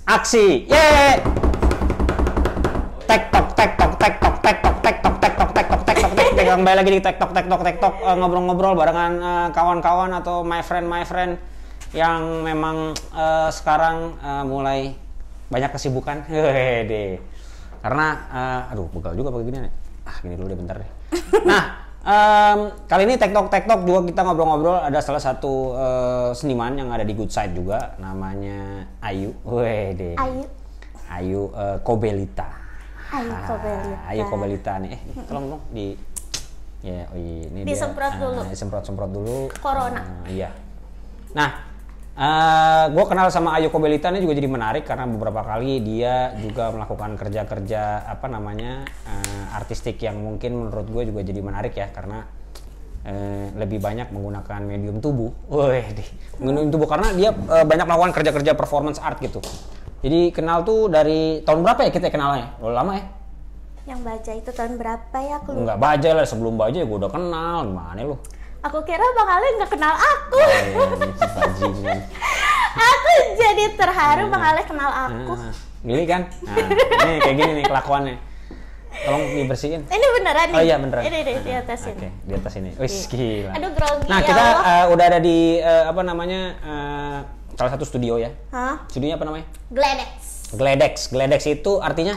Aksi. Yeay. Tektok tektok tektok tektok tektok tektok tektok tektok tektok. Kembali lagi di tektok tektok tektok, ngobrol-ngobrol barengan kawan-kawan atau my friend yang memang sekarang mulai banyak kesibukan. Deh. Karena aduh begal juga pakai gini nih. Gini dulu deh bentar deh. Nah, kali ini tektok juga kita ngobrol-ngobrol, ada salah satu seniman yang ada di Good Side juga, namanya Ayu. Deh. Ayu Kobelita. Ayu Kobelita nih. Tolong dong di ini disemprot dulu. Disemprot dulu. Corona. Iya. Nah, gue kenal sama Ayu Kobelita ini juga jadi menarik karena beberapa kali dia juga melakukan kerja-kerja artistik yang mungkin menurut gue juga jadi menarik ya, karena lebih banyak menggunakan medium tubuh. Medium tubuh karena dia banyak melakukan kerja-kerja performance art gitu. Jadi kenal tuh dari tahun berapa ya kita kenalnya? Udah lama ya? Yang Baja itu tahun berapa ya? Aku Enggak, Baja lah, sebelum Baja ya gue udah kenal. Gimana lu? Aku kira Bang Ale nggak kenal aku. Bajingan. Aku jadi terharu Bang Ale kenal aku. Gini kan? Ini kayak gini nih kelakuannya. Tolong dibersihin. Ini beneran nih? Oh iya beneran. Ini di atas ini. Oke, di atas ini. Wih, gila. Aduh grogi. Nah, kita udah ada di salah satu studio ya. Hah? Studionya apa namanya? Gledex. Gledex itu artinya?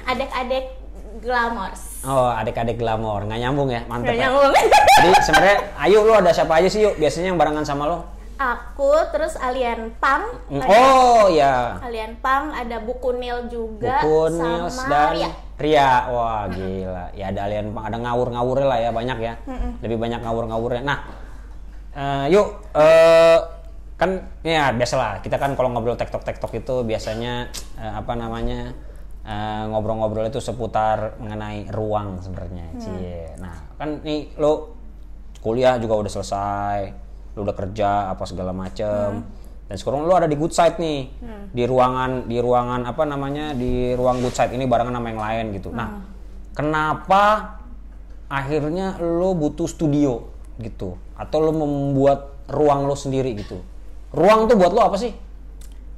Adik-adik glamors. Oh, adik-adik glamor. Nggak nyambung ya? Mantep ya. Nyambung. Jadi sebenarnya Ayu, lu ada siapa aja sih Yuk? Biasanya yang barengan sama lo? Aku, terus Alien Pang. Oh ya. Alien Pang, ada Buku Nil juga. Buku Nil sama dan Ria. Wah gila. Ya ada Alien Pang, ada ngawur-ngawurnya lah ya, banyak ya. Lebih banyak ngawur-ngawurnya. Nah, kan ya biasalah kita kan kalau ngobrol tektok itu biasanya ngobrol-ngobrol itu seputar mengenai ruang sebenarnya. Nah kan nih lo kuliah juga udah selesai, lo udah kerja apa segala macem, dan sekarang lo ada di Good Side nih, di ruang Good Side ini barengan sama yang lain gitu. Nah kenapa akhirnya lo butuh studio gitu, atau lo membuat ruang lo sendiri gitu? Ruang tuh buat lo apa sih?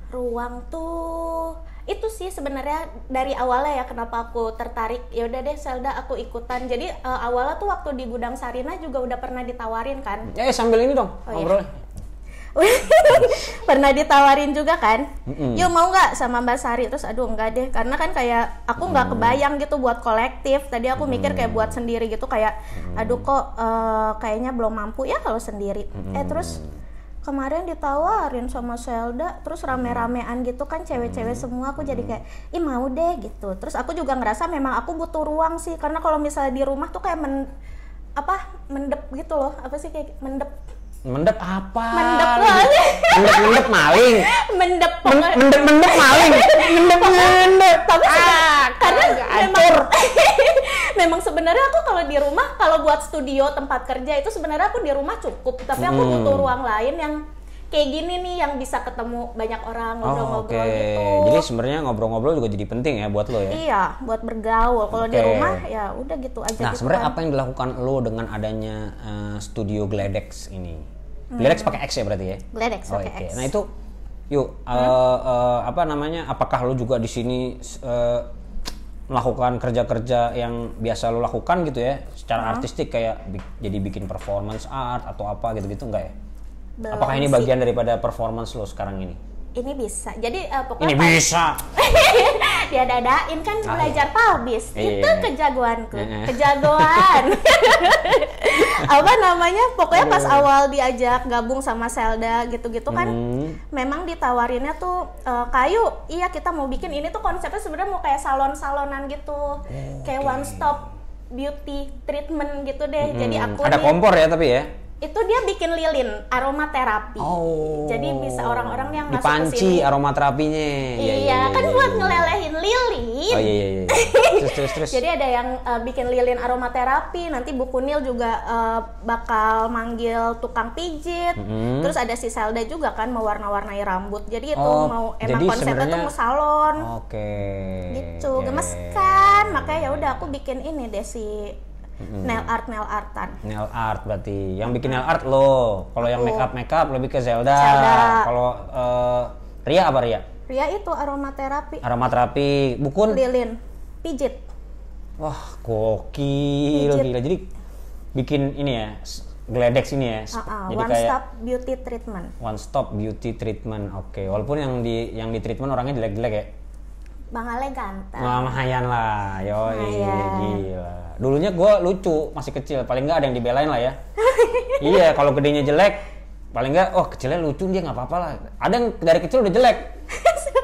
Ruang tuh itu sih sebenarnya dari awalnya ya, kenapa aku tertarik, ya udah deh Zelda aku ikutan. Jadi awalnya tuh waktu di Gudang Sarina juga udah pernah ditawarin kan. Sambil ini dong ngobrol. Pernah ditawarin juga kan. Yuk mau nggak sama Mbak Sari? Terus aduh enggak deh, karena kan kayak aku nggak kebayang gitu buat kolektif. Tadi aku mikir kayak buat sendiri gitu, kayak aduh kok kayaknya belum mampu ya kalau sendiri. Terus kemarin ditawarin sama Zelda, terus rame-ramean gitu kan, cewek-cewek semua, aku jadi kayak mau deh gitu. Terus aku juga ngerasa memang aku butuh ruang sih, karena kalau misalnya di rumah tuh kayak mendep gitu loh. Apa sih kayak mendep apa? Mendep maling. Mendep maling. Tapi karena memang sebenarnya aku kalau di rumah, kalau buat studio tempat kerja itu sebenarnya aku di rumah cukup, tapi aku butuh ruang lain yang kayak gini nih, yang bisa ketemu banyak orang, ngobrol-ngobrol gitu. Jadi sebenarnya ngobrol-ngobrol juga jadi penting ya buat lo ya? Iya, buat bergaul. Kalau di rumah ya udah gitu aja. Nah, sebenarnya apa yang dilakukan lo dengan adanya studio Gledex ini? Gledex pakai X ya berarti ya? Gledex pakai X. Nah itu, apakah lo juga di sini melakukan kerja-kerja yang biasa lo lakukan gitu ya, secara artistik, kayak jadi bikin performance art atau apa gitu-gitu enggak ya? Apakah ini bagian daripada performance lo sekarang ini? Ini bisa. Jadi pokoknya ini bisa. Diadadain kan belajar palbis. Itu kejagoanku. Kejagoan. Pokoknya pas awal diajak gabung sama Zelda gitu-gitu kan, memang ditawarinnya tuh kayu. Iya, kita mau bikin ini tuh konsepnya sebenarnya mau kayak salon-salonan gitu. Kayak one stop beauty treatment gitu deh. Jadi aku ada kompor ya tapi ya? Itu dia bikin lilin aromaterapi. Jadi bisa orang-orang yang masuk ke sini dipanci aromaterapinya. Iya, kan buat ngelelehin lilin. Iya. Terus. Jadi ada yang bikin lilin aromaterapi. Nanti Buku Nil juga bakal manggil tukang pijit. Terus ada si Zelda juga kan mau warna-warnai rambut. Jadi itu emang konsepnya tuh mau salon. Gitu, gemes kan. Makanya ya udah aku bikin ini deh si nail artan. Nail art berarti. Yang bikin nail art lo. Kalau yang make up lebih ke Zelda. Kalau Ria apa Ria? Ria itu aromaterapi. Aromaterapi, Bukun? Lilin, pijit. Wah, gokil, Pijit. gila. Jadi bikin ini ya, Gledex ini ya. Jadi One kayak stop beauty treatment. one stop beauty treatment. Oke, walaupun yang di treatment orangnya jelek-jelek ya. Bang Ale ganteng. Lumayan lah, yoi, Lumayan. gila. Dulunya gue lucu, masih kecil, paling nggak ada yang dibelain lah ya. Iya, kalau gedenya jelek, paling nggak, oh kecilnya lucu dia nggak apa-apa lah. Ada yang dari kecil udah jelek.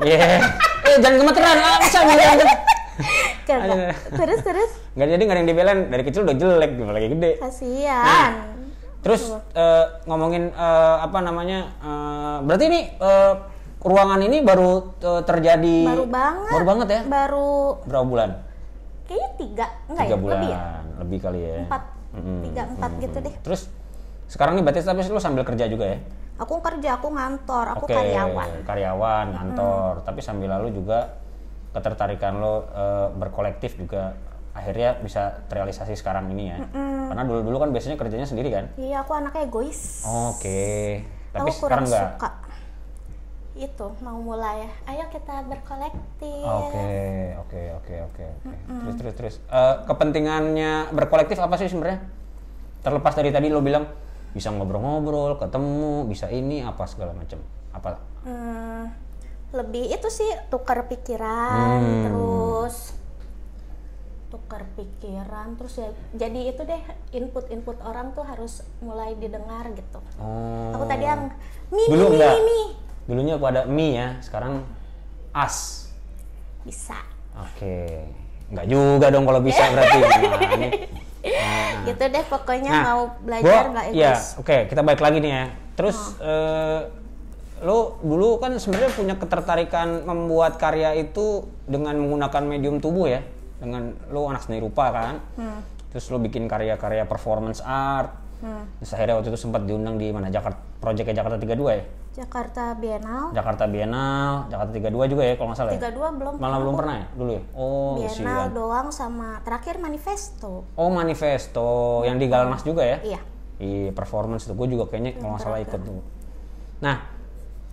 Iya. Jangan gemeteran, bisa bilang. Terus Nggak jadi nggak ada yang dibelain, dari kecil udah jelek, apalagi gede. kasihan. Terus ngomongin apa namanya, berarti ini ruangan ini baru terjadi. Baru banget. Baru banget ya? Baru Berapa bulan? kayaknya 3, enggak 3 ya? bulan, Lebih ya? lebih kali ya. 4, 3, 4 gitu deh. Terus sekarang nih berarti tapi lu sambil kerja juga ya? Aku kerja, aku ngantor, aku Oke, karyawan. karyawan, kantor. Tapi sambil lalu juga ketertarikan lo berkolektif juga akhirnya bisa terrealisasi sekarang ini ya. Karena dulu kan biasanya kerjanya sendiri kan? Iya, aku anaknya egois. Oke. Tapi Aku sekarang kurang enggak. suka. Itu mau mulai ya. Ayo kita berkolektif. Oke. Terus. Kepentingannya berkolektif apa sih sebenarnya? Terlepas dari tadi lo bilang bisa ngobrol-ngobrol, ketemu, bisa ini apa segala macam. Apa? Lebih itu sih tukar pikiran, terus ya jadi itu deh input orang tuh harus mulai didengar gitu. Oh. Aku tadi yang Dulu enggak. mi Dulunya aku ada mi ya, sekarang as. bisa. Oke. Enggak juga dong kalau bisa berarti. Gitu deh pokoknya Nah, mau belajar nggak egois. Ya, oke, kita balik lagi nih ya. Terus lo dulu kan sebenarnya punya ketertarikan membuat karya itu dengan menggunakan medium tubuh ya. Dengan lo anak seni rupa kan. Terus lo bikin karya-karya performance art. Terus akhirnya waktu itu sempat diundang di mana? Proyeknya Jakarta 32 ya? Jakarta Biennale. Jakarta Biennale, Jakarta 32 juga ya kalau nggak salah ya? 32 belum. Malah belum pernah ya dulu ya? Oh, Biennale sian. doang sama terakhir manifesto. Oh, manifesto yang di Galmas juga ya? Iya. Di performance itu gue juga kayaknya kalau nggak salah ikut tuh. Nah,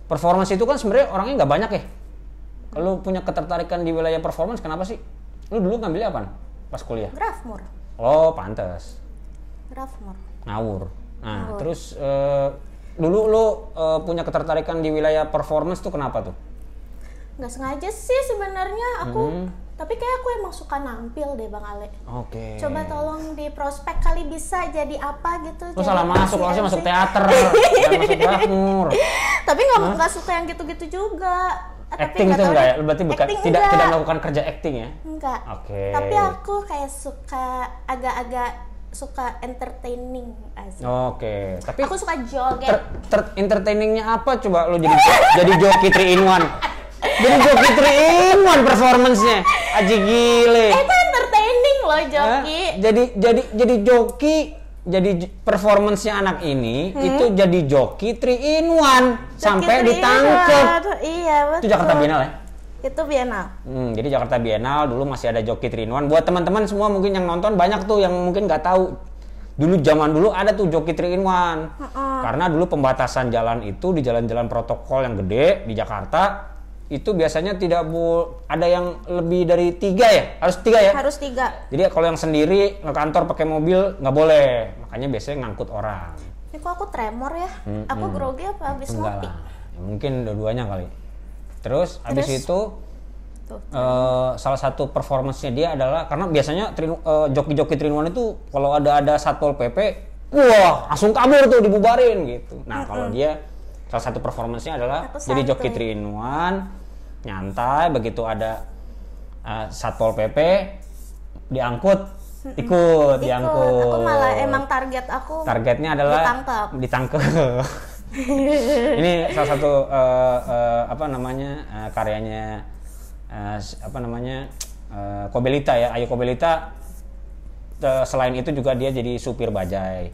performance itu kan sebenarnya orangnya nggak banyak ya. Kalau punya ketertarikan di wilayah performance, kenapa sih? Lu dulu ngambilnya apa pas kuliah? Grafmur. Oh, pantes. Grafmur. Ngawur. Nah, terus dulu lu punya ketertarikan di wilayah performance tuh kenapa tuh? Nggak sengaja sih sebenarnya aku, tapi kayak aku emang suka nampil deh Bang Ale. Oke. Coba tolong di prospek kali bisa jadi apa gitu. Lu jadi salah masuk, lu harusnya MC. masuk teater, jangan masuk Grafmur. Tapi nggak suka yang gitu-gitu juga. Acting itu tahu enggak deh. ya? Lu berarti bukan Acting tidak enggak. melakukan kerja acting ya? Enggak. Oke. Tapi aku kayak suka agak-agak suka entertaining asik. Oke. Tapi Aku suka joget. entertainingnya apa coba lu jadi joki 3 in 1? Jadi joki 3 in 1 performance-nya. Aji gile. Itu entertaining loh joki. Jadi joki, jadi performance-nya anak ini itu jadi joki 3 in 1 sampai Joki ditangkep. Iya betul. Itu Jakarta Biennale ya? Itu Biennale. Jadi Jakarta Biennale dulu masih ada joki 3 in 1. Buat teman-teman semua mungkin yang nonton banyak tuh yang mungkin nggak tahu. Dulu zaman dulu ada tuh joki 3 in 1. Karena dulu pembatasan jalan itu di jalan-jalan protokol yang gede di Jakarta itu biasanya tidak ada yang lebih dari 3 ya? Harus 3 ya? Harus 3. Jadi kalau yang sendiri ke kantor pakai mobil nggak boleh. Makanya biasanya ngangkut orang. Ini kok aku tremor ya? Aku grogi apa habis Enggak ngopi? lah. Ya, mungkin dua-duanya kali. Terus habis itu Tuh. salah satu performance-nya dia adalah karena biasanya joki-joki 3 in 1 itu kalau ada Satpol PP, wah langsung kabur tuh dibubarin gitu. Nah kalau dia salah satu performance-nya adalah Aku jadi joki santuy. 3 in 1, nyantai begitu ada Satpol PP diangkut, diangkut. Aku malah emang targetnya adalah ditangkap. Ini salah satu karyanya Kobelita ya, Ayu Kobelita. Selain itu juga dia jadi supir bajai.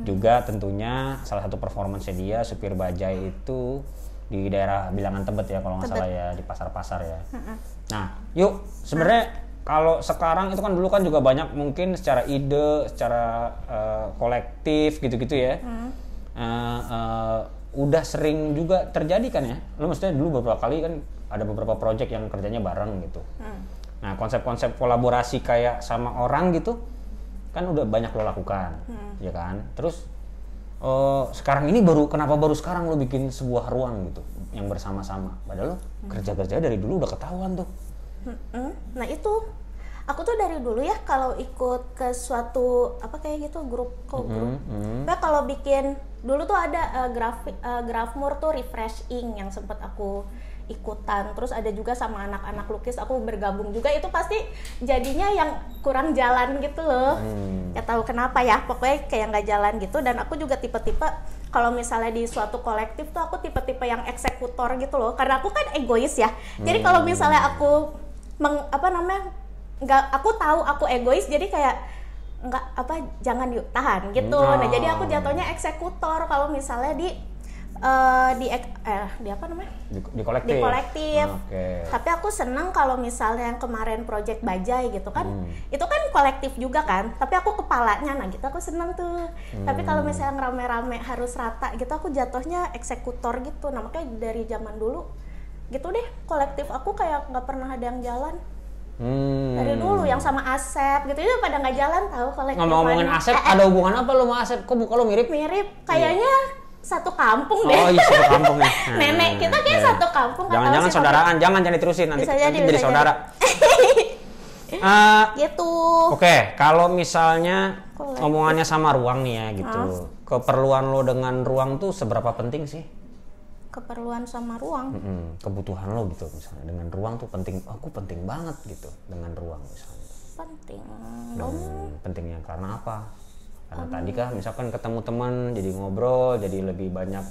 Juga tentunya salah satu performance dia supir bajai itu di daerah Bilangan Tebet ya kalau nggak salah ya, di pasar-pasar ya. Nah, yuk sebenarnya kalau sekarang itu kan dulu kan juga banyak mungkin secara ide, secara kolektif gitu-gitu ya. udah sering juga terjadi kan ya. Lo maksudnya dulu beberapa kali kan ada beberapa project yang kerjanya bareng gitu. Nah, konsep-konsep kolaborasi kayak sama orang gitu kan udah banyak lo lakukan, ya kan? Terus sekarang ini kenapa baru sekarang lo bikin sebuah ruang gitu yang bersama-sama? Padahal lo kerja-kerja dari dulu udah ketahuan tuh. Nah itu, aku tuh dari dulu ya kalau ikut ke suatu apa kayak gitu grup. Nah kalau bikin dulu tuh ada Grafmur tuh refreshing yang sempet aku ikutan, terus ada juga sama anak-anak lukis aku bergabung juga, itu pasti jadinya yang kurang jalan gitu loh. Ya tahu kenapa ya, pokoknya kayak nggak jalan gitu. Dan aku juga tipe-tipe kalau misalnya di suatu kolektif tuh aku tipe-tipe yang eksekutor gitu loh, karena aku kan egois ya. Jadi kalau misalnya aku aku tahu aku egois, jadi kayak jangan tahan gitu. Nah jadi aku jatuhnya eksekutor kalau misalnya di apa namanya? Di kolektif. Di kolektif. Okay. Tapi aku seneng kalau misalnya yang kemarin project Bajai gitu kan, itu kan kolektif juga kan, tapi aku kepalanya, nah gitu aku seneng tuh. Tapi kalau misalnya ngerame-rame harus rata gitu, aku jatuhnya eksekutor gitu. Nah makanya dari zaman dulu gitu deh, kolektif aku kayak nggak pernah ada yang jalan. Dari dulu yang sama Asep gitu itu pada nggak jalan tahu kolektif. Ngomong-ngomongin Asep, ada hubungan apa lo sama Asep? Kok muka lo mirip? Mirip, kayaknya satu kampung deh. Oh iya, satu kampung ya. Nenek kita kayak satu kampung. Jangan-jangan saudaraan, jangan diterusin nanti jadi saudara. Gitu. Oke, kalau misalnya omongannya sama ruang nih ya gitu. Keperluan lo dengan ruang tuh seberapa penting sih? Keperluan sama ruang. Kebutuhan lo gitu misalnya dengan ruang tuh penting. Aku penting banget gitu dengan ruang misalnya. Penting. Pentingnya karena apa? Karena tadi kah misalkan ketemu teman jadi ngobrol, jadi lebih banyak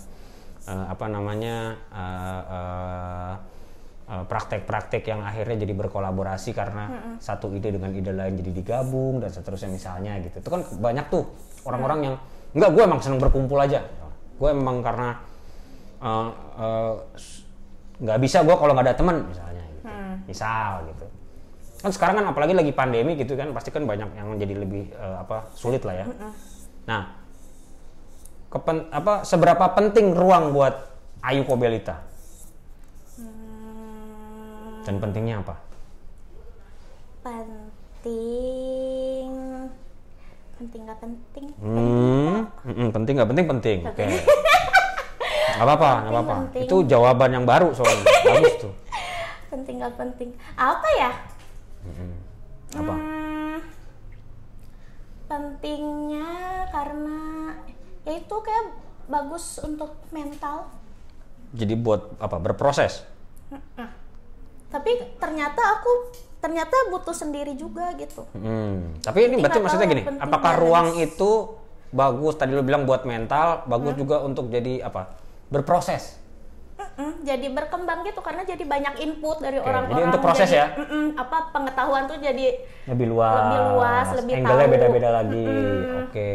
praktek-praktek yang akhirnya jadi berkolaborasi karena satu ide dengan ide lain jadi digabung dan seterusnya misalnya gitu. Itu kan banyak tuh orang-orang yang enggak, gue emang seneng berkumpul aja. Gue emang karena nggak bisa gue kalau nggak ada teman misalnya gitu. Misal gitu. Kan sekarang kan apalagi lagi pandemi gitu kan, pasti kan banyak yang jadi lebih sulit lah ya. Nah, seberapa penting ruang buat Ayu Kobelita? Dan pentingnya apa? Penting nggak penting? Penting nggak penting? Penting. Oke. Nggak apa-apa. Itu jawaban yang baru soalnya. Bagus tuh. Penting nggak penting? Apa ya? Apa? Pentingnya karena ya itu kayak bagus untuk mental. Jadi buat apa? Berproses. Tapi ternyata butuh sendiri juga gitu. Tapi ini berarti maksudnya gini, apakah ruang itu bagus? Tadi lu bilang buat mental, bagus juga untuk jadi apa? Berproses. Jadi berkembang gitu karena jadi banyak input dari orang-orang. Jadi untuk proses ya. Pengetahuan tuh jadi lebih luas, lebih angle-nya tahu. beda-beda lagi. Oke,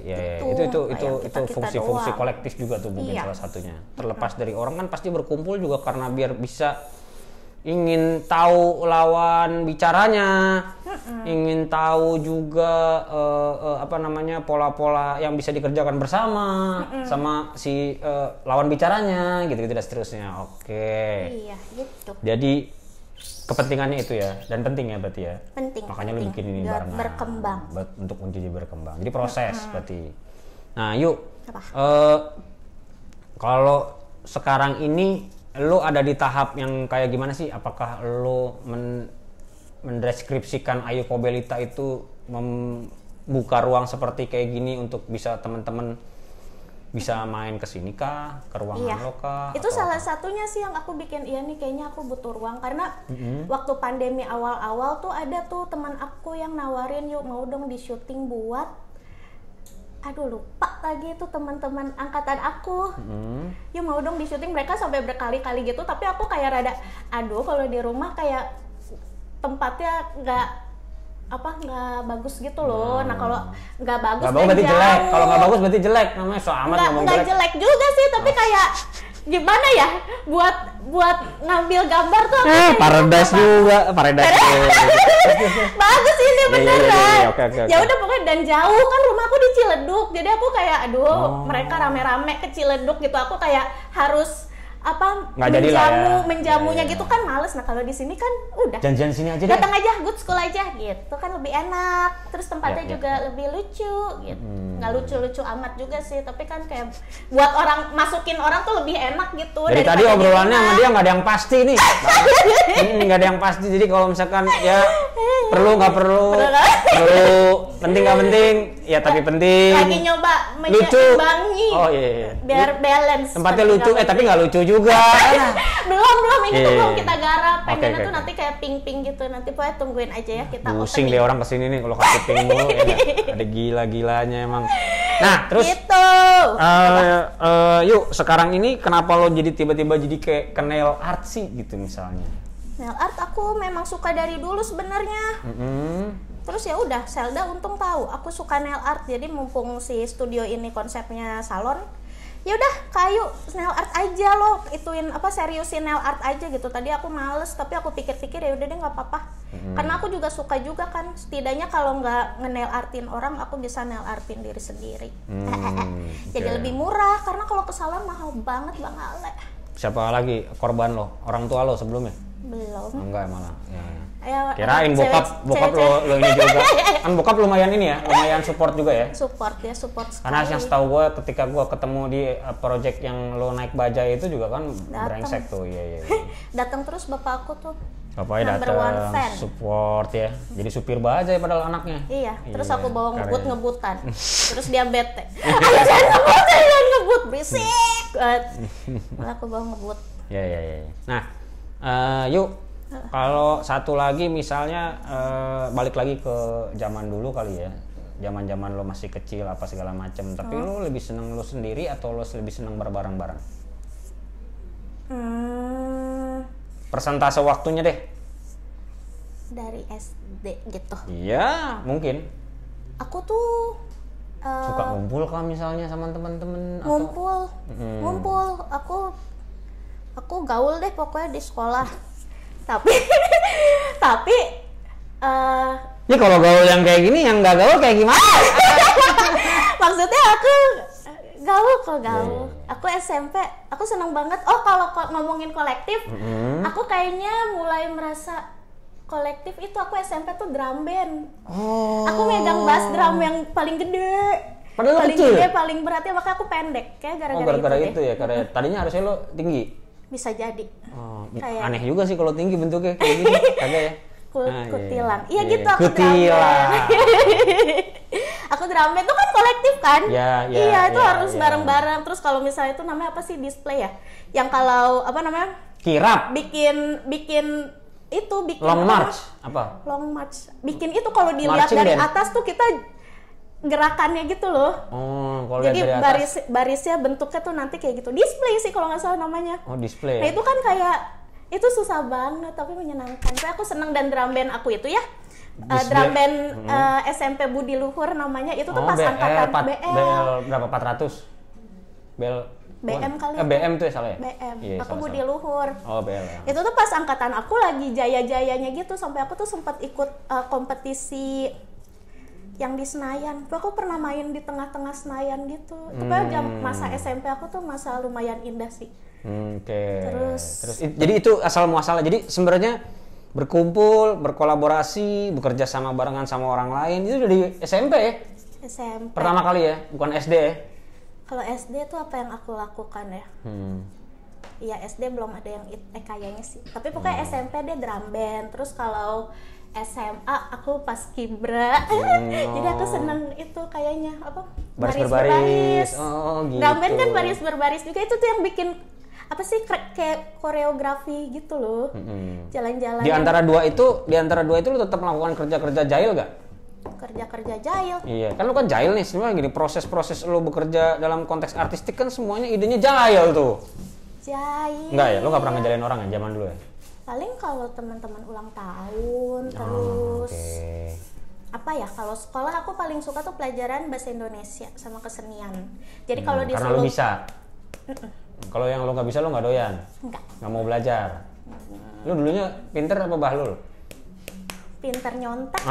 ya. Itu Itu fungsi-fungsi kolektif juga tuh mungkin salah satunya. Terlepas dari orang kan pasti berkumpul juga karena biar bisa ingin tahu lawan bicaranya, ingin tahu juga pola-pola yang bisa dikerjakan bersama sama si lawan bicaranya, gitu dan seterusnya. Oke. Iya, gitu. Jadi kepentingannya itu ya, dan penting ya berarti ya. Penting. Makanya lu bikin ini barengan. Berkembang. Untuk menjadi berkembang. Jadi proses berarti. Nah, yuk. Kalau sekarang ini lo ada di tahap yang kayak gimana sih? Apakah lo mendeskripsikan Ayu Kobelita itu membuka ruang seperti kayak gini untuk bisa teman-teman bisa main ke sini kah? Ke ruangan lo kah? Itu salah satunya sih yang aku bikin, nih kayaknya aku butuh ruang karena waktu pandemi awal-awal tuh ada tuh teman aku yang nawarin, yuk mau dong di syuting buat lupa lagi itu teman-teman angkatan aku. Ya mau dong di syuting, mereka sampai berkali-kali gitu, tapi aku kayak rada kalau di rumah kayak tempatnya nggak bagus gitu loh. Nah kalau nggak bagus berarti jelek. Kalau nggak bagus berarti jelek, namanya so amat ngomong jelek. Nggak jelek juga sih, tapi kayak gimana ya buat ngambil gambar tuh Paradise juga. Bagus ini beneran. Oke. Ya udah pokoknya, dan jauh kan rumahku di Ciledug, jadi aku kayak aduh mereka rame-rame ke Ciledug gitu, aku kayak harus apa menjamunya gitu kan males. Nah kalau di sini kan udah janjian sini aja deh, datang aja good school aja gitu kan lebih enak, terus tempatnya juga lebih lucu gitu. Nggak lucu-lucu amat juga sih, tapi kan kayak buat orang masukin orang tuh lebih enak gitu. Dari tadi obrolannya sama dia nggak ada yang pasti nih. Nggak ada yang pasti, jadi kalau misalkan ya perlu nggak perlu penting nggak penting ya, tapi penting lagi nyoba menyeimbangi biar balance tempatnya lucu tapi nggak lucu juga. belum ini tuh belum kita garap, pengennya tuh nanti kayak pink gitu, nanti pokoknya tungguin aja ya kita pusing deh orang kesini nih kalau kasih pink mulu ya, ada gila-gilanya emang. Nah terus gitu. Yuk sekarang ini kenapa lo jadi tiba-tiba jadi kayak ke nail art sih gitu misalnya? Nail art aku memang suka dari dulu sebenarnya. Terus ya udah, Zelda untung tahu aku suka nail art, jadi mumpung si studio ini konsepnya salon, ya udah kayu nail art aja lo, ituin apa seriusin nail art aja gitu. Tadi aku males, tapi aku pikir-pikir ya udah deh nggak apa-apa. Karena aku juga suka juga kan, setidaknya kalau nggak nge-nail artin orang, aku bisa nail artin diri sendiri. Jadi lebih murah, karena kalau ke salon mahal banget Bang Ale. Siapa lagi korban lo? Orang tua lo sebelumnya? Belum. Enggak malah. Ya, kirain bokap lo ini juga. Kan bokap lumayan ini ya, lumayan support juga ya. Support sekali. Karena yang setahu gue ketika gue ketemu di project yang lo naik bajai itu juga kan brengsek tuh. Iya. Datang terus bapak aku tuh. Bapaknya datang support ya. Jadi supir bajai padahal anaknya. Iya. Terus aku bawa ngebut-ngebutan. Terus dia bete. Ayo jangan ngebut berisik. Malah aku bawa ngebut. Iya. Nah, yuk. Kalau satu lagi misalnya balik lagi ke zaman dulu kali ya, zaman lo masih kecil apa segala macam, tapi lo lebih seneng lo sendiri atau lo lebih seneng bareng-bareng? Persentase waktunya deh. Dari SD gitu. Iya, mungkin. Aku tuh suka ngumpul kan misalnya sama teman-teman. Ngumpul. Aku gaul deh pokoknya di sekolah. Tapi ya kalau gaul yang kayak gini, yang nggak gaul kayak gimana? Maksudnya aku gaul. Aku SMP, aku seneng banget. Oh kalau ngomongin kolektif, aku kayaknya mulai merasa kolektif itu aku SMP tuh drum band. Aku megang bass drum yang paling gede. Padahal paling kecil. Gede, paling beratnya, makanya aku pendek. Kayak gara-gara itu ya. Karena tadinya harusnya lo tinggi. Bisa jadi. Aneh juga sih kalau tinggi bentuknya kayak gini. Kagak ya? Kutilang. Iya gitu aku kutilang. Aku drum band itu kan kolektif kan? Iya, itu harus bareng-bareng. Terus kalau misalnya itu namanya apa sih, display ya? Yang kalau apa namanya? Kirap. Bikin long march apa? Long march. Bikin itu kalau dilihat dari atas tuh kita gerakannya gitu loh. Jadi barisnya bentuknya tuh nanti kayak gitu. Display sih kalau nggak salah namanya. Display. Nah itu kan kayak itu susah banget tapi menyenangkan. Saya aku seneng, dan drum band aku itu ya. Drum band SMP Budi Luhur namanya, itu tuh pas angkatan BL. BL berapa? 400? BM kali ya? BM tuh ya salah ya? BM. Aku Budi Luhur. BL ya. Itu tuh pas angkatan aku lagi jaya-jayanya gitu, sampai aku tuh sempat ikut kompetisi yang di Senayan. Aku pernah main di tengah-tengah Senayan gitu. Itu kan masa SMP aku tuh masa lumayan indah sih. Terus jadi itu asal muasalnya. Jadi sebenarnya berkumpul, berkolaborasi, bekerja sama barengan sama orang lain itu dari SMP ya? SMP. Pertama kali ya, bukan SD ya? Kalau SD tuh apa yang aku lakukan ya? Iya SD belum ada yang kayaknya sih. Tapi pokoknya SMP deh drum band. Terus kalau SMA aku pas kibra. Jadi aku seneng itu kayaknya apa? Baris berbaris. Gitu. Drum band kan baris berbaris juga, itu tuh yang bikin apa sih kayak koreografi gitu loh. Jalan-jalan. Di antara dua itu lu tetap melakukan kerja-kerja jahil gak? Kerja jahil. Iya, kan lu kan jahil nih, sebenarnya gini, proses-proses lu bekerja dalam konteks artistik kan semuanya idenya jahil tuh. Jahil. Enggak ya, lu gak pernah ngejalin orang ya zaman dulu ya? Paling kalau teman-teman ulang tahun, terus apa ya, kalau sekolah aku paling suka tuh pelajaran bahasa Indonesia sama kesenian. Jadi kalau karena lu bisa. Kalau yang lu nggak bisa lu nggak doyan. Nggak mau belajar. Lu dulunya pinter apa bahlul? Pinter nyontek.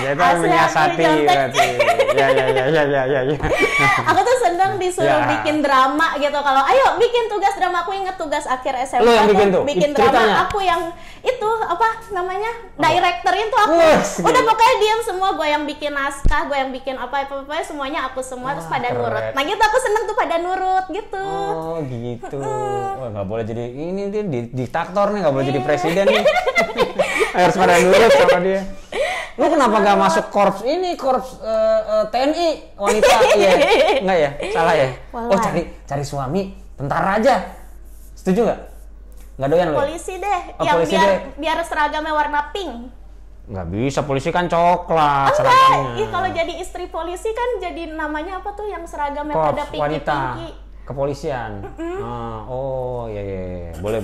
Itu Asli, menyiasati aku berarti. Ya. Aku tuh seneng disuruh Ya. bikin drama gitu. Kalau ayo bikin tugas drama, aku inget tugas akhir SMA Lu yang bikin tuh? bikin Ceritanya? drama. Aku yang itu apa namanya directorin tuh aku. Wah, Udah pokoknya diam semua, gue yang bikin naskah, gue yang bikin apa semuanya aku semua terus pada keren. nurut. Nah gitu aku seneng tuh pada nurut gitu. Oh gitu. Wah nggak boleh jadi ini dia diktator nih, nggak boleh jadi presiden nih. Harus pada nurut sama dia. Lu kenapa gak masuk korps TNI wanita? Iya, enggak ya? Salah ya? Walah. Oh cari suami tentara aja. Setuju nggak? Nggak doyan lo? Polisi deh, Oh, yang polisi biar deh. biar seragamnya warna pink. Nggak bisa, polisi kan coklat Enggak, seragamnya. kalau jadi istri polisi kan jadi namanya apa tuh yang seragamnya Korps pada wanita pinky-pinky. kepolisian. Oh iya. Boleh.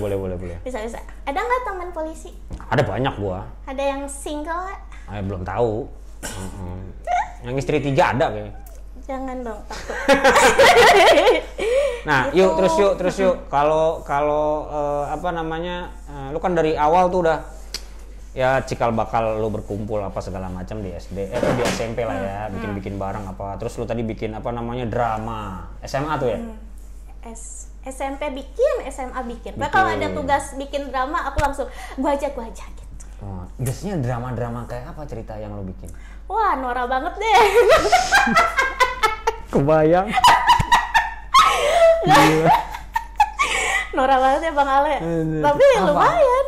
Bisa. Ada nggak teman polisi? Ada banyak gua. Ada yang single nggak? Belum tahu. Yang istri 3 ada kayaknya. Jangan dong, takut. Nah, Gitu. terus yuk. Kalau apa namanya? Lu kan dari awal tuh udah ya cikal bakal lu berkumpul apa segala macam di SD, di SMP lah ya, bikin bareng apa. Terus lu tadi bikin apa namanya drama. SMA tuh ya? SMP bikin, SMA bikin. Nah, kalau ada tugas bikin drama, aku langsung gua aja gitu. Oh, biasanya drama-drama kayak apa cerita yang lu bikin? Wah, Nora banget deh. Kebayang. Nora banget ya Bang Ale. Tapi Apa? lumayan.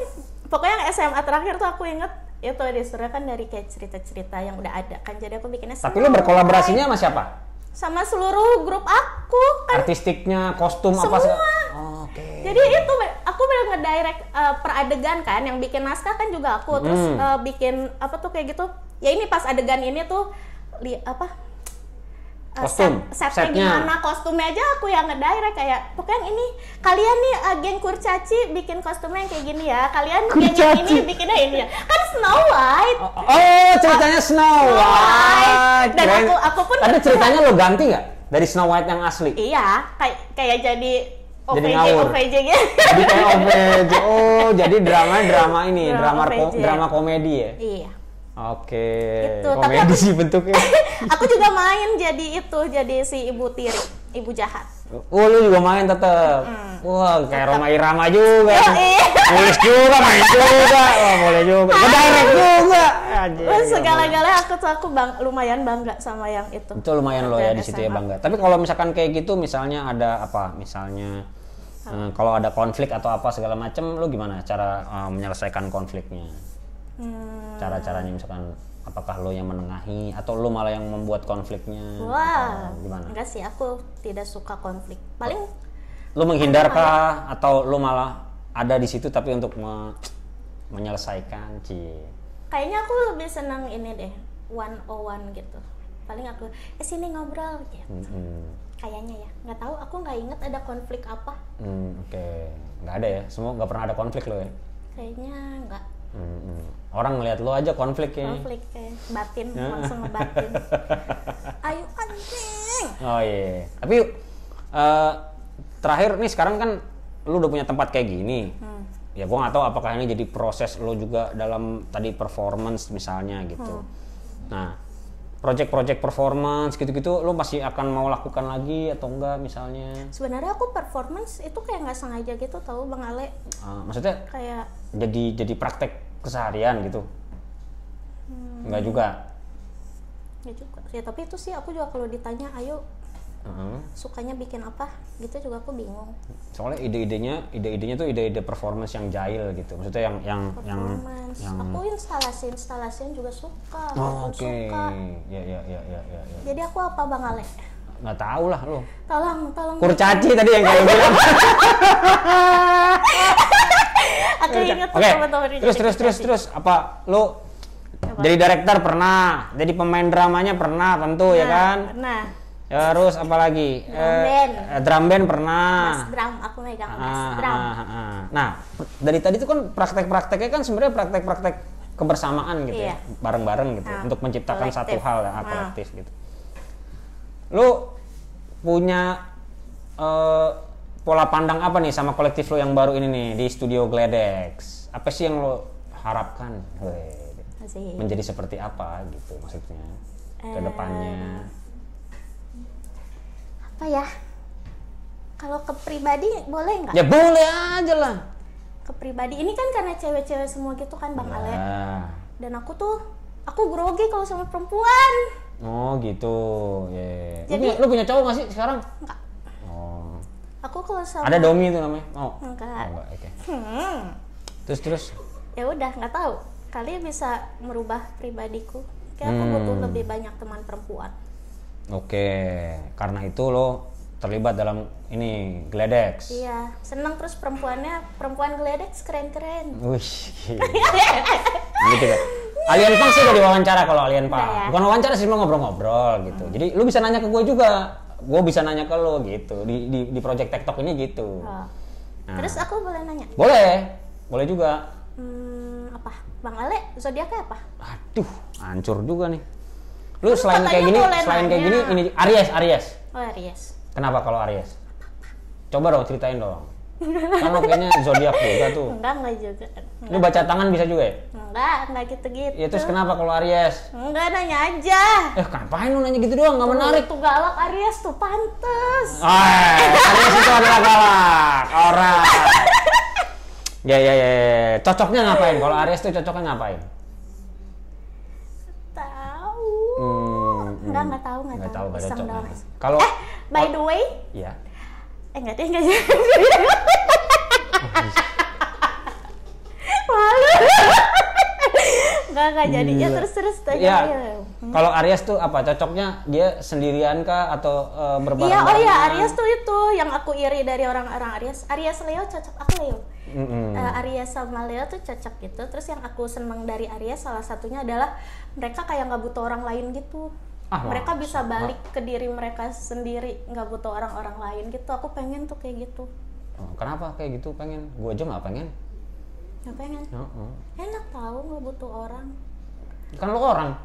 Pokoknya yang SMA terakhir tuh aku inget itu disuruh kan dari kayak cerita-cerita yang udah ada kan. Jadi aku bikinnya Tapi lu berkolaborasinya sama siapa? sama seluruh grup aku kan. Artistiknya, kostum Semua. apa segala? Oh, oke. Jadi itu aku bener ngedirect per adegan kan, yang bikin naskah kan juga aku, terus bikin apa tuh kayak gitu. Ya ini pas adegan ini tuh Kostum, setnya setnya. gimana, kostumnya aja aku yang ngedirect kayak pokoknya ini kalian nih geng Kurcaci bikin kostumnya yang kayak gini ya, kalian geng yang ini bikinnya ini ya, kan Snow White. Oh, ceritanya Snow White. Dan Keren. aku pun Tapi ceritanya lo ganti nggak dari Snow White yang asli? iya kayak jadi Jadi ngawur. OVJ gitu. Jadi kayak OVJ. Oh, jadi drama ini, Drama OVJ. drama komedi ya. Iya. Oke. Gitu, tapi Komedi aku- sih bentuknya. Aku juga main jadi si ibu tiri, ibu jahat. Oh, lu juga main tetep. Wah, kayak Roma Irama juga. Iya. Nulis juga, main juga. Wah, boleh juga. Ngedirect juga. Anjir. Segala-galanya aku lumayan bangga sama yang itu. Itu lumayan lo ya Dan di situ ya SMA. bangga. Tapi kalau misalkan kayak gitu, misalnya ada apa? Misalnya kalau ada konflik atau apa segala macam, lo gimana cara menyelesaikan konfliknya? Cara-caranya misalkan apakah lo yang menengahi atau lo malah yang membuat konfliknya? Wah, Atau gimana? enggak sih, aku tidak suka konflik. Paling Lo menghindarkah atau lo malah ada di situ tapi untuk menyelesaikan? kayaknya aku lebih senang ini deh, 101 gitu. Paling aku sini ngobrol gitu. Kayaknya ya, nggak tahu. Aku nggak inget ada konflik apa. Oke, nggak ada ya. Semua nggak pernah ada konflik lo ya. Kayaknya nggak. Orang ngeliat lo aja konflik ya. Konflik kayak batin, langsung ngebatin. Ayo anjing. Oh iya. Tapi terakhir nih sekarang kan lu udah punya tempat kayak gini. Ya gua nggak tahu apakah ini jadi proses lo juga dalam tadi performance misalnya gitu. Nah, project-project performance gitu-gitu lo masih akan mau lakukan lagi atau enggak misalnya? Sebenarnya aku performance itu kayak nggak sengaja gitu, tahu Bang Ale. Maksudnya Kayak jadi praktek keseharian gitu? Enggak juga? ya juga. Ya tapi itu sih aku juga kalau ditanya, ayo sukanya bikin apa gitu juga aku bingung. Soalnya ide-idenya tuh ide-ide performance yang jahil gitu. Maksudnya yang Performance. Aku instalasian juga suka. Oh, aku oke. suka. Ya. Jadi aku apa Bang Ale? Nggak tahu lah lo. Tolong. Kurcaci tadi yang kayak bilang. Aku ingat Oke. Terus apa lo jadi director pernah, jadi pemain dramanya pernah tentu ya kan? Nah, Terus apa lagi? Drum band pernah. Mas drum, aku megang mas drum. Nah, dari tadi tuh kan praktek-prakteknya kan sebenarnya praktek-praktek kebersamaan gitu ya, Iya. bareng-bareng gitu untuk menciptakan Kolektif. satu hal ya, kolektif gitu. Lu punya pola pandang apa nih sama kolektif lo yang baru ini nih di Studio Gledex? Apa sih yang lo harapkan? Asik. menjadi seperti apa gitu maksudnya ke depannya. Apa ya? Kalau ke pribadi boleh nggak? Ya boleh aja lah. Ke pribadi ini kan karena cewek-cewek semua gitu kan Bang Ale. Dan aku grogi kalau sama perempuan. Oh gitu. Yeah. Jadi lu punya cowok nggak sih sekarang? Enggak. Oh. Aku kalau sama Ada Domi itu namanya? Oh. Enggak. Oh, enggak. Oke. Terus. Ya udah nggak tahu. Kali bisa merubah pribadiku. Kayak aku butuh lebih banyak teman perempuan. Oke. Karena itu lo terlibat dalam ini Gledex. Iya, senang terus perempuan Gledex keren-keren. Wih. Gitu kan. Alien Pang sih udah diwawancara kalau Alien Pang. Ya. Bukan wawancara sih, cuma ngobrol-ngobrol gitu. Jadi lu bisa nanya ke gue juga. Gue bisa nanya ke lo gitu. Di project TikTok ini gitu. Oh. Terus aku boleh nanya? Boleh juga. Apa? Bang Ale, zodiaknya apa? Aduh, hancur juga nih. Lu selain katanya kayak gini, boleh kayak nanya. gini, ini Aries. Oh, Aries. Kenapa kalau Aries? Coba dong ceritain dong. Kan lo kayaknya zodiak juga tuh. Enggak juga. Lu baca tangan bisa juga ya? Enggak gitu-gitu. Ya terus kenapa kalau Aries? Enggak, nanya aja. Ngapain lu nanya gitu doang, nggak menarik. Tuh galak Aries tuh pantes. Aries itu adalah galak. Orang. Ya. Cocoknya ngapain? Kalau Aries tuh cocoknya ngapain? Tahu. Enggak tahu. Nggak tahu, nggak Iseng cocok. doang. Kalau By the way, iya. enggak deh. Malu. Enggak jadi. Ya terus tanya. Ya. Kalau Aries tuh apa? Cocoknya dia sendirian kah atau berbareng? Iya, oh iya, Aries tuh itu yang aku iri dari orang-orang Aries. Aries Leo cocok, aku Leo. Aries sama Leo tuh cocok gitu. Terus yang aku seneng dari Aries salah satunya adalah mereka kayak nggak butuh orang lain gitu. Mereka bisa balik ke diri mereka sendiri, nggak butuh orang-orang lain gitu. Aku pengen tuh kayak gitu. Kenapa kayak gitu pengen? Gue aja nggak pengen. Nggak pengen? Enak tahu nggak butuh orang. Kan lo orang.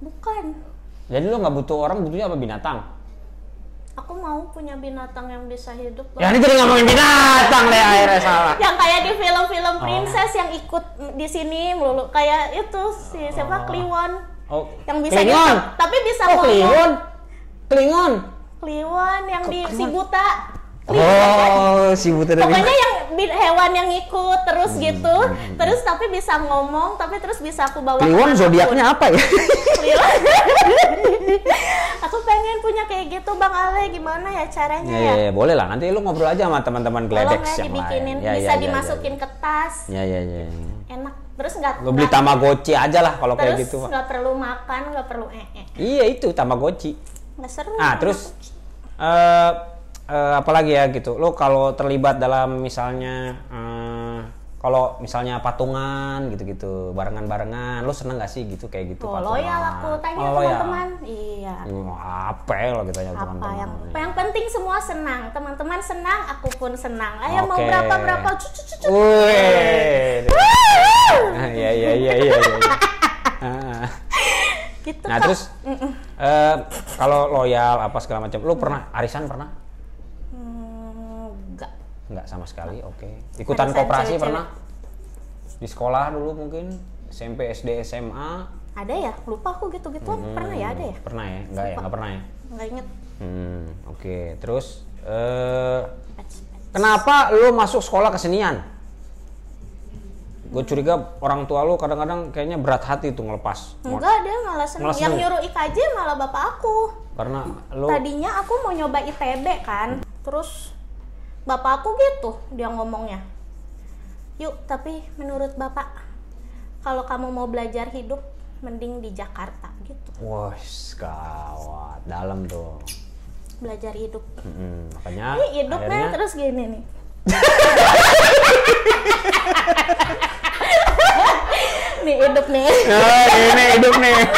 Bukan. Jadi lo nggak butuh orang, butuhnya apa binatang? Aku mau punya binatang yang bisa hidup. Ya ini jadi ngomongin binatang deh akhirnya salah. Yang kayak di film-film princess yang ikut di sini melulu kayak itu si siapa Kliwon. Yang bisa Klingon. tapi bisa ngomong. Kliwon yang di si buta. Si buta dari Pokoknya yang hewan yang ikut terus gitu. Terus tapi bisa ngomong, tapi terus bisa aku bawa Kliwon zodiaknya apa ya? Kliwon. Aku pengen punya kayak gitu Bang Ale, gimana ya caranya ya? Ya, boleh lah. Nanti lu ngobrol aja sama teman-teman Gledex Tolong ya yang dibikinin, lain. bisa dimasukin ke tas. Ya. Enak. Terus nggak Lu beli Tamagotchi aja lah kalau kayak gitu. Terus nggak perlu makan, nggak perlu Iya itu Tamagotchi. Nggak seru. Terus apalagi ya gitu. Lu kalau terlibat dalam misalnya kalau misalnya patungan gitu-gitu, barengan-barengan, lu seneng gak sih gitu kayak gitu? Loyal aku, tanya teman-teman. Iya. Apa ya lo gitu ya teman-teman? Yang penting semua senang, teman-teman senang, aku pun senang. Ayo mau berapa? Wih. Iya. Gitu. Nah terus kalau loyal apa segala macam, lu pernah arisan pernah? Enggak sama sekali, oke. Ikutan koperasi pernah? Di sekolah dulu mungkin, SMP, SD, SMA. Ada ya? Lupa aku gitu-gitu. Pernah ya? Ada ya? Pernah ya? Enggak pernah ya? Enggak inget. Oke. Terus, kenapa lu masuk sekolah kesenian? Gue curiga orang tua lu kadang-kadang kayaknya berat hati tuh ngelepas. Enggak, dia malah seneng. Yang nyuruh IKJ malah bapak aku. Karena lu... Tadinya aku mau nyoba ITB kan. Terus bapak aku gitu dia ngomongnya, yuk tapi menurut bapak kalau kamu mau belajar hidup mending di Jakarta gitu. Wah gawat, dalam tuh belajar hidup. Makanya hidupnya akhirnya... terus gini nih. Nih hidup nih. Ini hidup nih.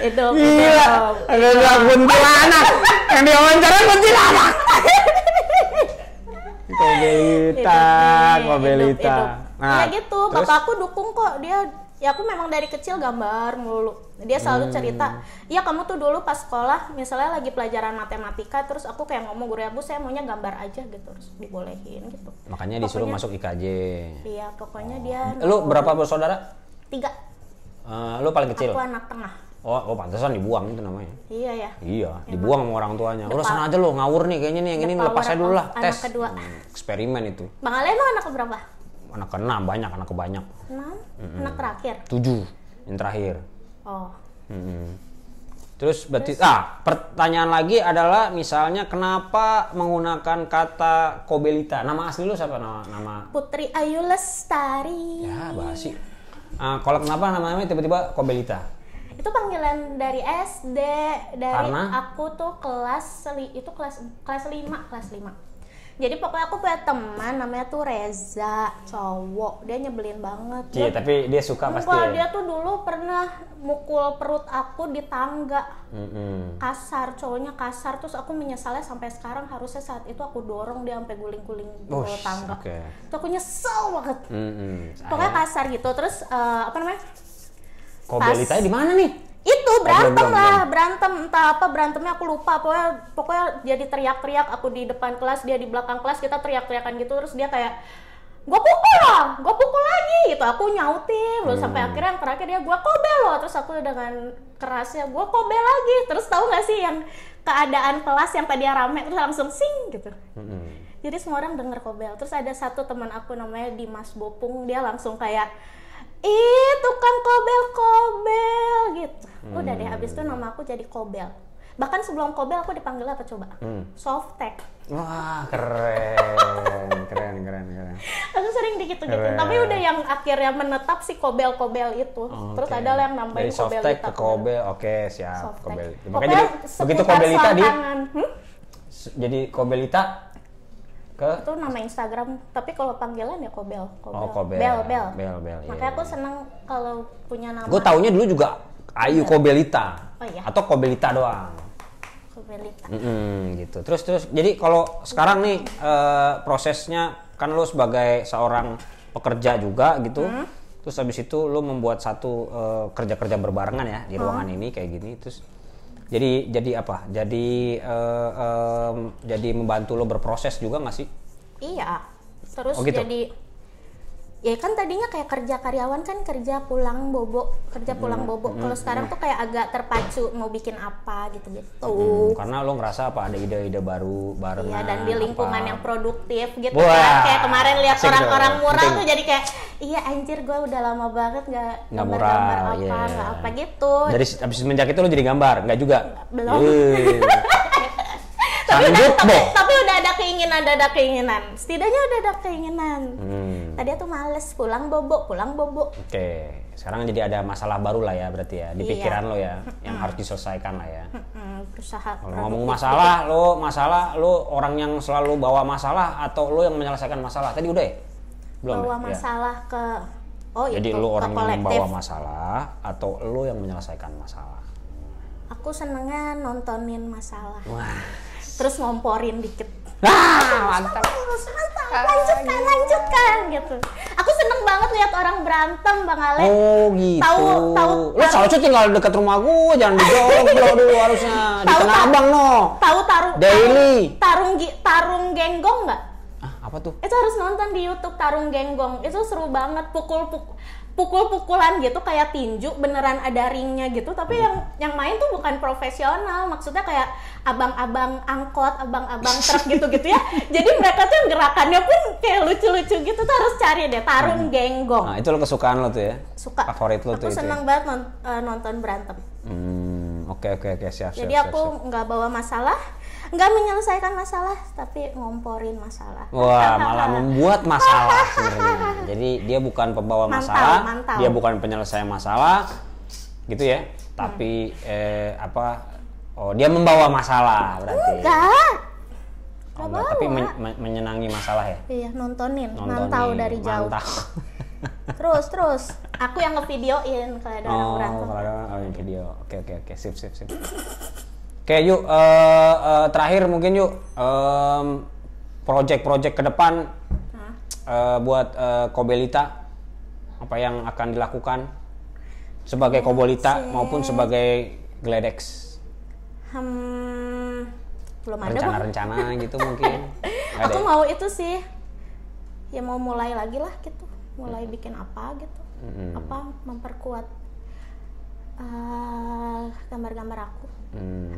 Hidup. Gila, ada kuntilanak. Yang diwawancara kuntilanak. Kobelita. Nah, kayak gitu. terus? Bapak aku dukung kok, dia ya aku memang dari kecil gambar mulu. Dia selalu cerita, iya kamu tuh dulu pas sekolah misalnya lagi pelajaran matematika, terus aku kayak ngomong guru ya, Bu saya maunya gambar aja gitu, terus dibolehin gitu. Makanya disuruh masuk IKJ. Iya, pokoknya dia Lu berapa bersaudara? 3. Lu paling kecil? Aku anak tengah. Oh, pantesan dibuang itu namanya. Iya ya. Iya, dibuang sama orang tuanya. Udah sana aja lo, ngawur nih kayaknya nih, yang ini lepas aja dulu lah, tes. Anak kedua. Eksperimen itu. Bang Ale emang anak keberapa? Anak ke-6, banyak, anak kebanyak. 6? Anak terakhir? 7, yang terakhir. Oh. Terus berarti, pertanyaan lagi adalah misalnya kenapa menggunakan kata Kobelita? Nama asli lu siapa? Nama Putri Ayu Lestari. ya basi. Kalau kenapa namanya tiba-tiba Kobelita? Itu panggilan dari SD, dari Karena? aku tuh kelas 5. Jadi pokoknya aku punya teman namanya tuh Reza, cowok. Dia nyebelin banget. Iya, tapi dia suka pasti. Enggak, dia tuh dulu pernah mukul perut aku di tangga. Kasar, cowoknya kasar. Terus aku menyesalnya sampai sekarang, harusnya saat itu aku dorong dia sampai guling-guling di tangga. Okay. Terus aku nyesel banget. Pokoknya kasar gitu. Terus apa namanya? Kobelitanya di mana nih? Itu berantem belum. lah, berantem entah apa berantemnya aku lupa. Pokoknya jadi teriak-teriak, aku di depan kelas, dia di belakang kelas, kita teriak-teriakan gitu. Terus dia kayak gue pukul lagi gitu. Aku nyautin loh sampai akhirnya yang terakhir dia gue kobel loh. Terus aku dengan kerasnya gue kobel lagi. Terus tahu nggak sih yang keadaan kelas yang tadi rame terus langsung sing gitu. Jadi semua orang denger kobel. Terus ada satu teman aku namanya Dimas Bopung, dia langsung kayak tukang kobel gitu. Udah deh, abis itu nama aku jadi Kobel. Bahkan sebelum Kobel aku dipanggil apa coba? Softtek. Wah, keren. Aku sering gitu-gitu. Tapi udah yang akhirnya menetap si Kobel itu. Terus ada yang nambahin dari Kobelita. Dari Softtek ke Kobel, oke siap. Softtek. Kobel. Makanya jadi begitu Kobelita jadi Kobelita itu nama Instagram, tapi kalau panggilan ya Kobel. Kobel. Bel. Makanya aku Iya. seneng kalau punya nama. Gue taunya dulu juga Ayu Kobelita. Oh iya. Atau Kobelita doang. Kobelita. Gitu. Terus jadi kalau sekarang nih prosesnya kan lo sebagai seorang pekerja juga gitu. Terus habis itu lo membuat satu kerja-kerja berbarengan ya di ruangan ini kayak gini. Terus jadi apa? Jadi membantu lo berproses juga nggak sih? Iya. Terus gitu? jadi ya kan tadinya kayak kerja karyawan kan kerja pulang bobo. Kalau sekarang tuh kayak agak terpacu mau bikin apa gitu-gitu. Karena lo ngerasa apa ada ide-ide baru bareng. Iya, dan di lingkungan yang produktif gitu. Wah, kan. Kayak kemarin lihat asik orang-orang tuh. mural Penting. tuh jadi kayak iya anjir gue udah lama banget nggak mural, gambar apa gitu. Dari abis semenjak itu lo jadi gambar, nggak juga? Belum. Lanjut, tapi udah ada keinginan. Setidaknya udah ada keinginan. Tadi tuh males pulang bobo. Oke, sekarang jadi ada masalah baru lah ya berarti ya di pikiran lo ya, yang harus diselesaikan lah ya. Berusaha. Kalau ngomong masalah, lo orang yang selalu bawa masalah atau lo yang menyelesaikan masalah? Tadi udah ya? Belum. Bawa ya? masalah ke Jadi itu, lo orang ke yang kolektif. membawa masalah atau lo yang menyelesaikan masalah? Aku senengnya nontonin masalah. Wah. Terus ngomporin dikit. Mantap. Lanjutkan gitu. Aku seneng banget lihat orang berantem, Bang Ale. Oh gitu. Tahu. Lo seharusnya tinggal dekat rumah gue, jangan di Joglo dulu harusnya. Di Tanah Abang no. Tahu Daily. Tarung genggong nggak? Apa tuh? Itu harus nonton di YouTube Tarung Genggong. Itu seru banget, pukul-pukulan gitu kayak tinju, beneran ada ringnya gitu. Tapi yang main tuh bukan profesional. Maksudnya kayak abang-abang angkot, abang-abang truk gitu-gitu ya. Jadi mereka tuh gerakannya pun kayak lucu-lucu gitu. Tuh harus cari deh Tarung Genggong. Nah, itu lo kesukaan lo tuh ya? Suka. Favorit lo tuh aku itu. seneng banget nonton berantem. Oke, siap. Jadi aku nggak bawa masalah, nggak menyelesaikan masalah, tapi ngomporin masalah. Wah, malah membuat masalah sebenarnya. Jadi dia bukan pembawa masalah, mantau. dia bukan penyelesaian masalah, gitu ya. Tapi dia membawa masalah berarti. Enggak. Tapi menyenangi masalah ya. Iya, nontonin. Mantau dari jauh. Mantau. Terus aku yang ngevideoin kalau ada orang berantem. Kalau ada yang video. Oke. Sip. Oke, yuk terakhir mungkin yuk project ke depan buat Kobelita apa yang akan dilakukan sebagai Kobolita maupun sebagai Gledex? Belum ada rencana-rencana gitu mungkin. Aku mau itu sih, ya mau mulai lagi lah gitu, mulai bikin apa gitu, apa memperkuat gambar-gambar aku.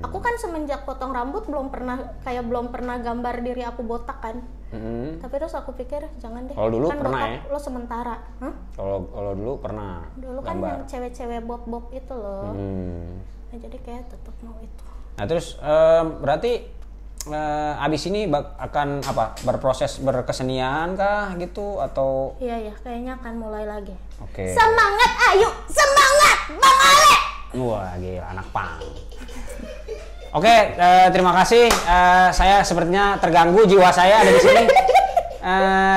Aku kan semenjak potong rambut belum pernah gambar diri aku botak kan. Tapi terus aku pikir jangan deh. Kalau dulu kan pernah botak ya? Lo sementara. Kalau dulu pernah. Dulu kan gambar. yang cewek-cewek bob-bob itu loh. Nah, jadi kayak tetap mau itu. Nah terus berarti abis ini akan apa? Berproses berkesenian kah gitu atau? Iya kayaknya akan mulai lagi. Oke. Semangat Ayu, semangat Bang Ale. Wah gila anak pang. Oke, terima kasih. Saya sepertinya terganggu jiwa saya ada di sini.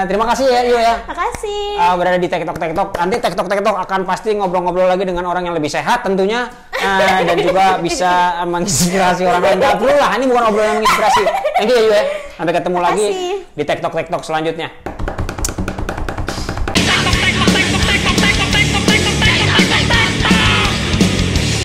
Terima kasih ya Yu ya. Makasih. Berada di TikTok. Nanti TikTok akan pasti ngobrol-ngobrol lagi dengan orang yang lebih sehat tentunya dan juga bisa menginspirasi orang lain. Gak perlu lah, ini bukan obrolan yang menginspirasi. Thank you ya Yu ya. Sampai ketemu lagi di TikTok selanjutnya.